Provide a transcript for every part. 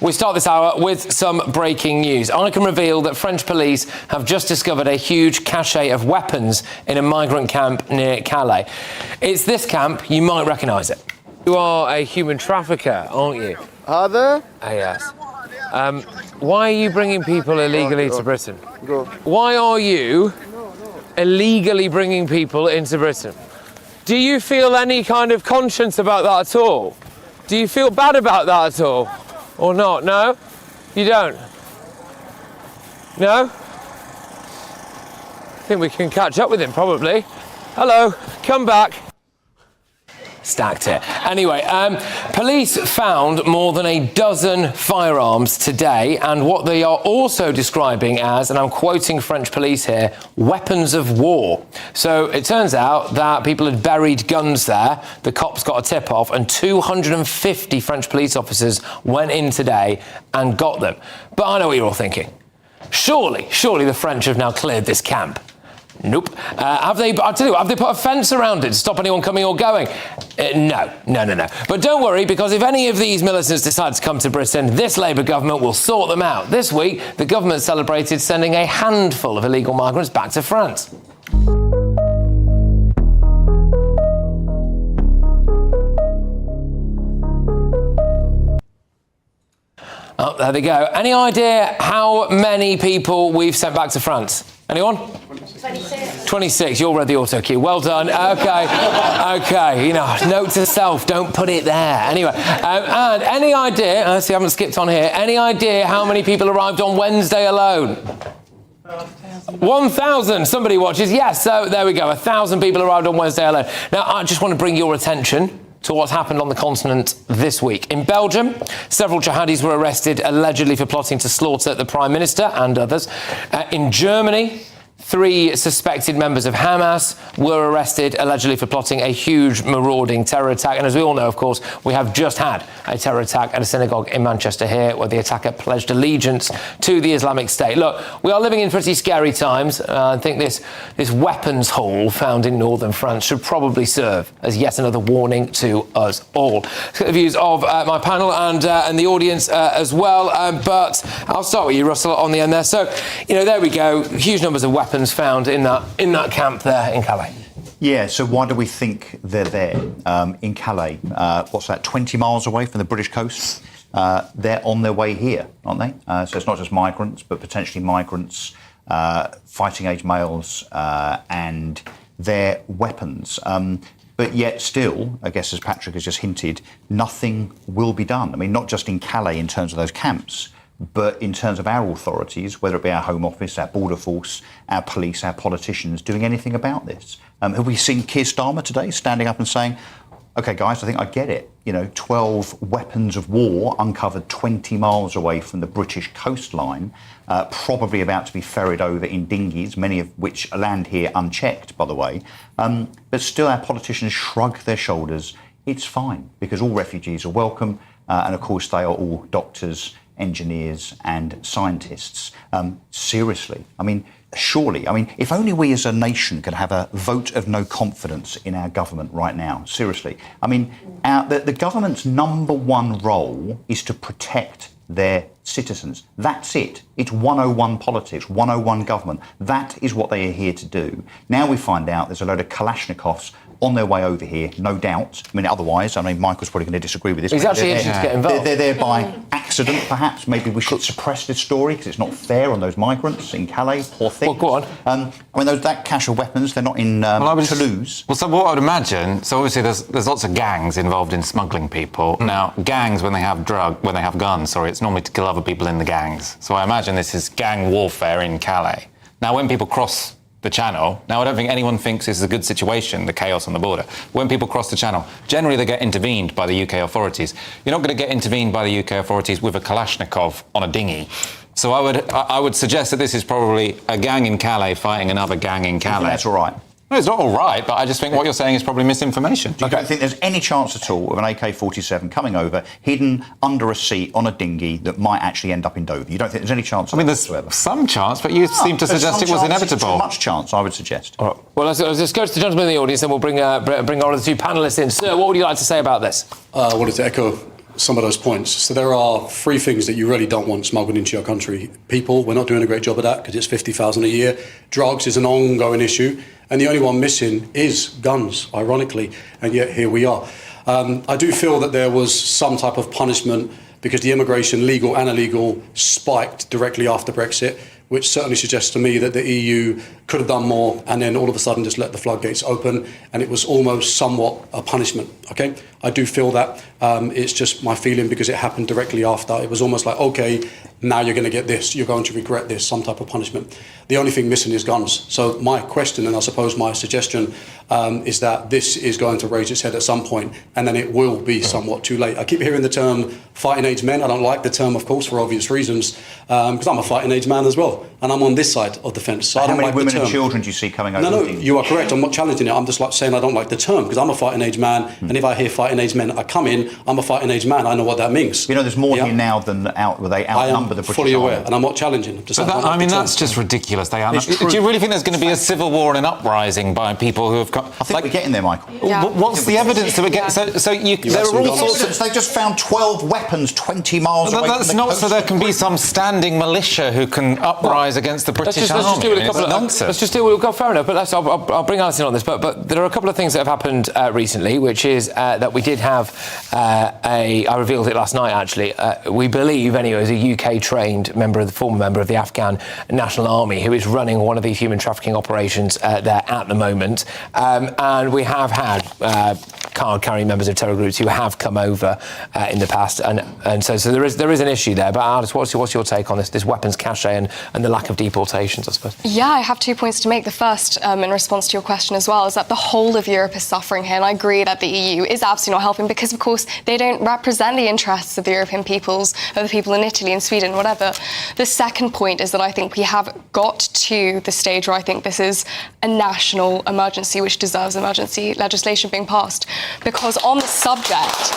We start this hour with some breaking news. I can reveal that French police have just discovered a huge cache of weapons in a migrant camp near Calais. It's this camp, you might recognise it. You are a human trafficker, aren't you? Are there? Yes. Why are you bringing people illegally to Britain? Why are you illegally bringing people into Britain? Do you feel any kind of conscience about that at all? Do you feel bad about that at all? Or not? No? You don't? No? I think we can catch up with him, probably. Hello, come back. Stacked here. Anyway, police found more than a dozen firearms today, and what they are also describing as, and I'm quoting French police here, weapons of war. So it turns out that people had buried guns there. The cops got a tip-off, and 250 French police officers went in today and got them. But I know what you're all thinking. Surely the French have now cleared this camp. Nope. Have they put a fence around it to stop anyone coming or going? No. But don't worry, because if any of these militants decide to come to Britain, this Labour government will sort them out. This week, the government celebrated sending a handful of illegal migrants back to France. Oh, there they go. Any idea how many people we've sent back to France? Anyone? 26. You all read the auto cue. Well done. Okay. You know, note to self, don't put it there. Anyway, and any idea, I haven't skipped on here, any idea how many people arrived on Wednesday alone? 1,000. Somebody watches. Yes, so there we go. 1,000 people arrived on Wednesday alone. Now, I just want to bring your attention to what's happened on the continent this week. In Belgium, several jihadis were arrested allegedly for plotting to slaughter the Prime Minister and others. In Germany, 3 suspected members of Hamas were arrested allegedly for plotting a huge marauding terror attack. And as we all know, of course, we have just had a terror attack at a synagogue in Manchester here, where the attacker pledged allegiance to the Islamic State. Look, we are living in pretty scary times. I think this weapons haul found in northern France should probably serve as yet another warning to us all. Let's get the views of my panel and the audience as well. But I'll start with you, Russell, on the end there. So, there we go. Huge numbers of weapons found in that camp there in Calais. Yeah, so why do we think they're there? In Calais, what's that, 20 miles away from the British coast? They're on their way here, aren't they? So it's not just migrants, but potentially migrants, fighting-age males, and their weapons. But yet still, I guess as Patrick has just hinted, nothing will be done. I mean, not just in Calais in terms of those camps, but in terms of our authorities, whether it be our Home Office, our Border Force, our police, our politicians, doing anything about this. Have we seen Keir Starmer today standing up and saying, OK, guys, I think I get it. 12 weapons of war uncovered 20 miles away from the British coastline, probably about to be ferried over in dinghies, many of which land here unchecked, by the way. But still, our politicians shrug their shoulders. It's fine, because all refugees are welcome. And of course, they are all doctors, engineers and scientists. Seriously, surely, if only we as a nation could have a vote of no confidence in our government right now, seriously. The government's number one role is to protect their citizens. That's it. It's 101 politics, 101 government. That is what they are here to do. Now we find out there's a load of Kalashnikovs on their way over here, no doubt. Otherwise, Michael's probably going to disagree with this. He's actually itching to get involved. They're there by accident, perhaps. Maybe we should suppress this story because it's not fair on those migrants in Calais, poor things. Well, go on. That cache of weapons, they're not in Toulouse. Well, so what I would imagine, so obviously there's lots of gangs involved in smuggling people. Now, gangs, when they have guns, it's normally to kill other people in the gangs. So I imagine this is gang warfare in Calais. Now, when people cross the channel. Now, I don't think anyone thinks this is a good situation, the chaos on the border. When people cross the channel, generally they get intervened by the UK authorities. You're not going to get intervened by the UK authorities with a Kalashnikov on a dinghy. So I would suggest that this is probably a gang in Calais fighting another gang in Calais. That's all right. No, it's not all right, but I just think what you're saying is probably misinformation. Do you think there's any chance at all of an AK-47 coming over, hidden under a seat on a dinghy that might actually end up in Dover? You don't think there's any chance of that there's whatsoever? Some chance, but you seem to suggest it was inevitable. Too much chance, I would suggest. All right. Well, let's go to the gentleman in the audience and we'll bring our other two panellists in. Sir, what would you like to say about this? I wanted to echo some of those points. So there are three things that you really don't want smuggled into your country. People, we're not doing a great job of that because it's 50,000 a year. Drugs is an ongoing issue. And the only one missing is guns, ironically. And yet here we are. I do feel that there was some type of punishment because the immigration, legal and illegal, spiked directly after Brexit, which certainly suggests to me that the EU could have done more and then all of a sudden just let the floodgates open, and it was almost somewhat a punishment, okay? I do feel that. It's just my feeling because it happened directly after. It was almost like, okay, now you're going to get this, you're going to regret this, some type of punishment. The only thing missing is guns. So my question, and I suppose my suggestion, is that this is going to raise its head at some point, and then it will be somewhat too late. I keep hearing the term fighting age men. I don't like the term, of course, for obvious reasons, because I'm a fighting age man as well, and I'm on this side of the fence. So I don't How many like the women term. and children do you see coming over? No, you are correct. I'm not challenging it. I'm just like saying I don't like the term because I'm a fighting age man, and if I hear fighting age men are coming, I'm a fighting age man. I know what that means. You know, there's more here now than out. Where they outnumber the British fully aware, Army. and I'm not challenging. Just But I mean, that's just ridiculous. They are. It's Do true. you really think there's going to be a civil war and an uprising by people who have got? I think we're getting there, Michael. Yeah. What's the evidence that we're getting? So there are all sorts of. They just found 12 weapons 20 miles away That's from the not coast so. There of can be Britain. some standing militia who can uprise against the British Army. Let's just deal with a I mean, couple it's of nonsense. Let's just deal with. Fair enough, but I'll bring Alison on this. But there are a couple of things that have happened recently, which is that we did have I revealed it last night. Actually, we believe anyway, as a UK-trained former member of the Afghan National Army, who is running one of these human trafficking operations there at the moment, and we have had card-carrying members of terror groups who have come over in the past, and so there is an issue there. But Alice, what's your take on this weapons cache and the lack of deportations, I suppose? Yeah, I have 2 points to make. The first, in response to your question as well, is that the whole of Europe is suffering here, and I agree that the EU is absolutely not helping because, of course, they don't represent the interests of the European peoples, or the people in Italy and Sweden, whatever. The second point is that I think we have got to the stage where I think this is a national emergency which deserves emergency legislation being passed. Because on the subject...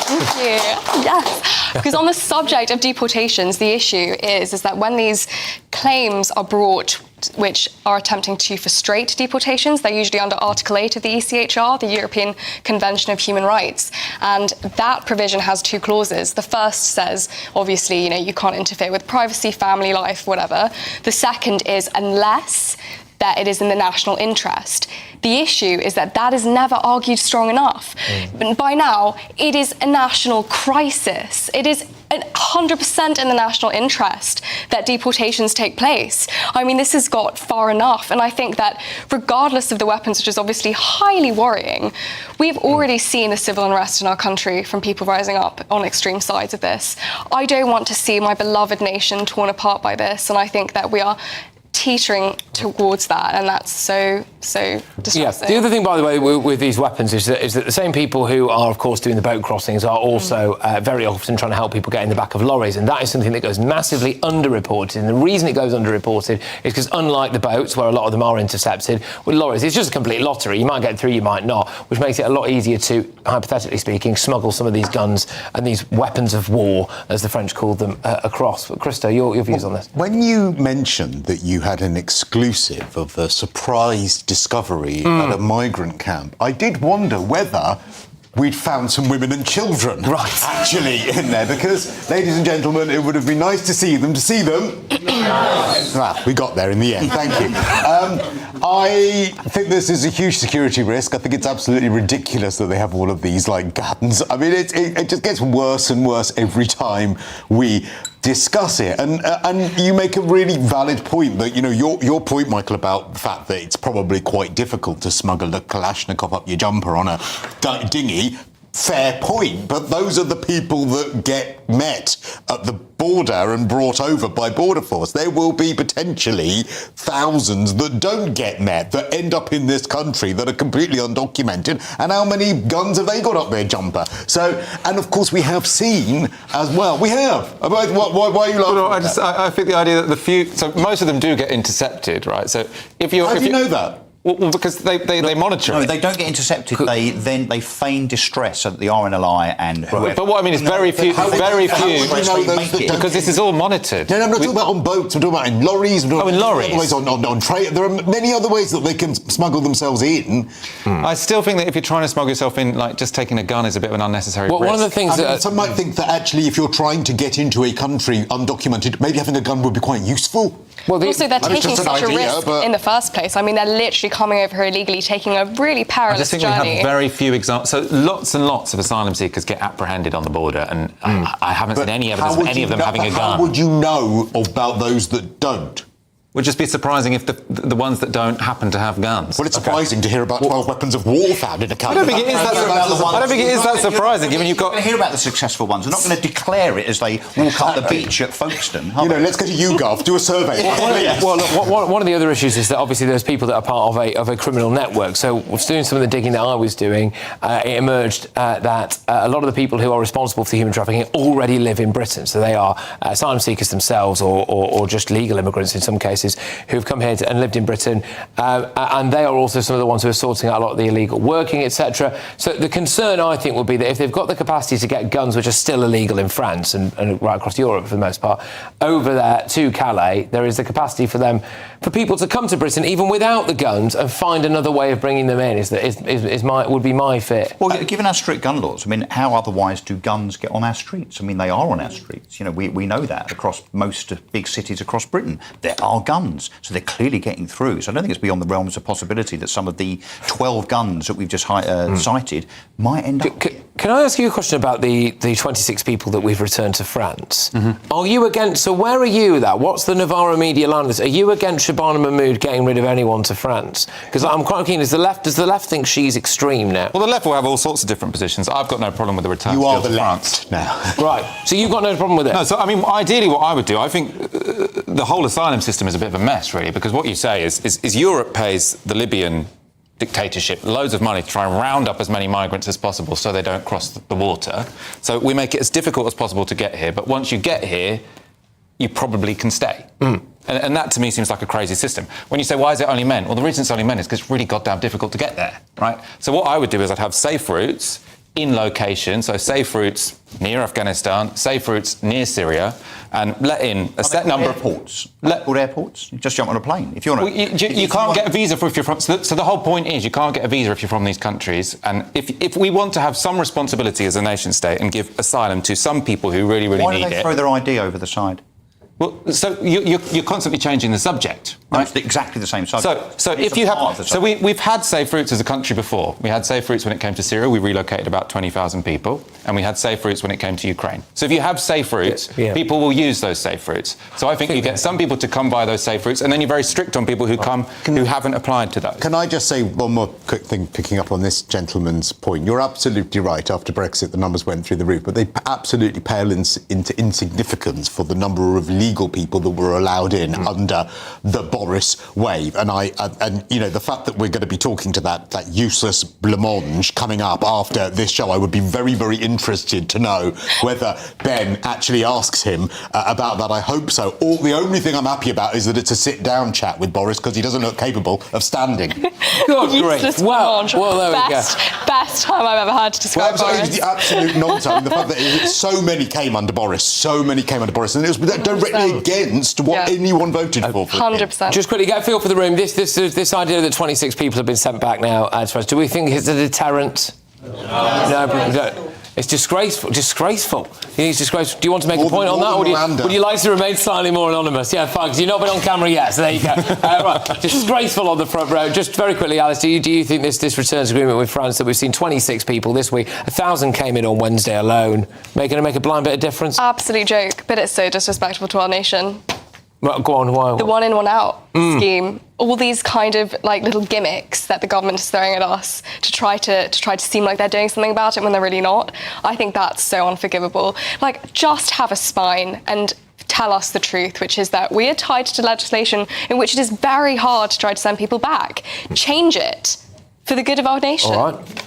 Thank you. Yes. Because on the subject of deportations, the issue is that when these claims are brought which are attempting to frustrate deportations, they're usually under Article 8 of the ECHR, the European Convention of Human Rights. And that provision has two clauses. The first says, obviously, you can't interfere with privacy, family life, whatever. The second is unless that it is in the national interest. The issue is that is never argued strong enough. But by now, it is a national crisis. It is 100% in the national interest that deportations take place. I mean, this has got far enough. And I think that regardless of the weapons, which is obviously highly worrying, we've already seen the civil unrest in our country from people rising up on extreme sides of this. I don't want to see my beloved nation torn apart by this. And I think that we are teetering towards that, and that's so distressing. Yeah. The other thing, by the way, with these weapons is that the same people who are, of course, doing the boat crossings are also very often trying to help people get in the back of lorries, and that is something that goes massively underreported. And the reason it goes underreported is because, unlike the boats, where a lot of them are intercepted, with lorries, it's just a complete lottery. You might get through, you might not, which makes it a lot easier to, hypothetically speaking, smuggle some of these guns and these weapons of war, as the French called them, across. But Christo, your views on this? When you mentioned that you had an exclusive of a surprise discovery at a migrant camp, I did wonder whether we'd found some women and children actually in there, because, ladies and gentlemen, it would have been nice to see them. Well, we got there in the end, thank you. I think this is a huge security risk. I think it's absolutely ridiculous that they have all of these, guns. I mean, it just gets worse and worse every time we discuss it, and you make a really valid point that your point, Michael, about the fact that it's probably quite difficult to smuggle a Kalashnikov up your jumper on a dinghy. Fair point, but those are the people that get met at the border and brought over by Border Force. There will be potentially thousands that don't get met, that end up in this country, that are completely undocumented. And how many guns have they got up their jumper? So, and of course we have seen as well. We have. Why are you laughing? I think the idea that so most of them do get intercepted, right? So if you're... How do you know that? Well, because they monitor No, it. they don't get intercepted. They feign distress at the RNLI and whoever. But what I mean is very few, because this is all monitored. No, I'm not talking about on boats. I'm talking about in lorries. In lorries. Other ways on train. There are many other ways that they can smuggle themselves in. I still think that if you're trying to smuggle yourself in, like just taking a gun is a bit of an unnecessary risk. One of the things that some might think that actually, if you're trying to get into a country undocumented, maybe having a gun would be quite useful. Well, also, they're taking such a risk in the first place. I mean, they're literally coming over here illegally, taking a really perilous journey. I just think we have very few examples. So lots and lots of asylum seekers get apprehended on the border, and I haven't seen any evidence of any of them having a gun. How would you know about those that don't? Would just be surprising if the ones that don't happen to have guns. Well, it's surprising to hear about 12 weapons of war found in a country. I don't think it is that surprising, given you've got... You're going to hear about the successful ones. They're not going to declare it as they walk up the beach at Folkestone. Let's go to YouGov, do a survey. Well, look, one of the other issues is that obviously there's people that are part of a criminal network. So doing some of the digging that I was doing, it emerged that a lot of the people who are responsible for the human trafficking already live in Britain. So they are asylum seekers themselves or just legal immigrants in some cases who've come here and lived in Britain. And they are also some of the ones who are sorting out a lot of the illegal working, etc. So the concern, I think, will be that if they've got the capacity to get guns, which are still illegal in France and right across Europe for the most part, over there to Calais, there is the capacity for people to come to Britain even without the guns and find another way of bringing them in. Would be my fear. Well, given our strict gun laws, I mean, how otherwise do guns get on our streets? I mean, they are on our streets. We know that across most big cities across Britain. There are guns, so they're clearly getting through. So I don't think it's beyond the realms of possibility that some of the 12 guns that we've just cited might end up... Can I ask you a question about the 26 people that we've returned to France? Are you against... So where are you with that? What's the Navarro media line on this? Are you against Shabana Mahmood getting rid of anyone to France? Because I'm quite keen. Does the left think she's extreme now? Well, the left will have all sorts of different positions. I've got no problem with the return You are to the France left now. Right. So you've got no problem with it? No, so, I mean, ideally what I would do, I think the whole asylum system is a bit of a mess, really, because what you say is Europe pays the Libyan dictatorship loads of money to try and round up as many migrants as possible so they don't cross the water. So we make it as difficult as possible to get here, but once you get here, you probably can stay. And that, to me, seems like a crazy system. When you say, why is it only men? Well, the reason it's only men is because it's really goddamn difficult to get there, right? So what I would do is I'd have safe routes in location, so safe routes near Afghanistan, safe routes near Syria, and let in a set number of airports. Called airports. You just jump on a plane if you're not. You can't get a visa if you're from. So the whole point is you can't get a visa if you're from these countries. And if we want to have some responsibility as a nation state and give asylum to some people who really need it, why do they throw their ID over the side? Well, so you're constantly changing the subject, right? No, it's exactly the same subject. So if you have, so we've had safe routes as a country before. We had safe routes when it came to Syria. We relocated about 20,000 people, and we had safe routes when it came to Ukraine. So if you have safe routes, people will use those safe routes. So I think you get some people to come by those safe routes, and then you're very strict on people who come who haven't applied to those. Can I just say one more quick thing, picking up on this gentleman's point? You're absolutely right. After Brexit, the numbers went through the roof, but they absolutely pale into insignificance for the number of legal people that were allowed in under the Boris wave. And the fact that we're going to be talking to that useless blancmange coming up after this show, I would be very, very interested to know whether Ben actually asks him about that. I hope so. The only thing I'm happy about is that it's a sit-down chat with Boris because he doesn't look capable of standing. Good grief. Well, there we go. Best time I've ever heard to describe Boris. The absolute nonsense. The fact that so many came under Boris, and it was directly against what anyone voted for. 100%. Just quickly, get a feel for the room. This idea that 26 people have been sent back now, do we think it's a deterrent? No. It's disgraceful. Disgraceful. It's disgraceful. Do you want to make a point on that, or would you like to remain slightly more anonymous? Yeah, fine, because you've not been on camera yet, so there you go. Right, disgraceful on the front row. Just very quickly, Alice, do you think this returns agreement with France that we've seen 26 people this week, 1,000 came in on Wednesday alone, going to make a blind bit of difference? Absolute joke, but it's so disrespectful to our nation. Well, go on, why? The one in, one out scheme. All these kind of little gimmicks that the government is throwing at us to try to seem like they're doing something about it when they're really not. I think that's so unforgivable. Just have a spine and tell us the truth, which is that we are tied to legislation in which it is very hard to try to send people back. Change it for the good of our nation. All right.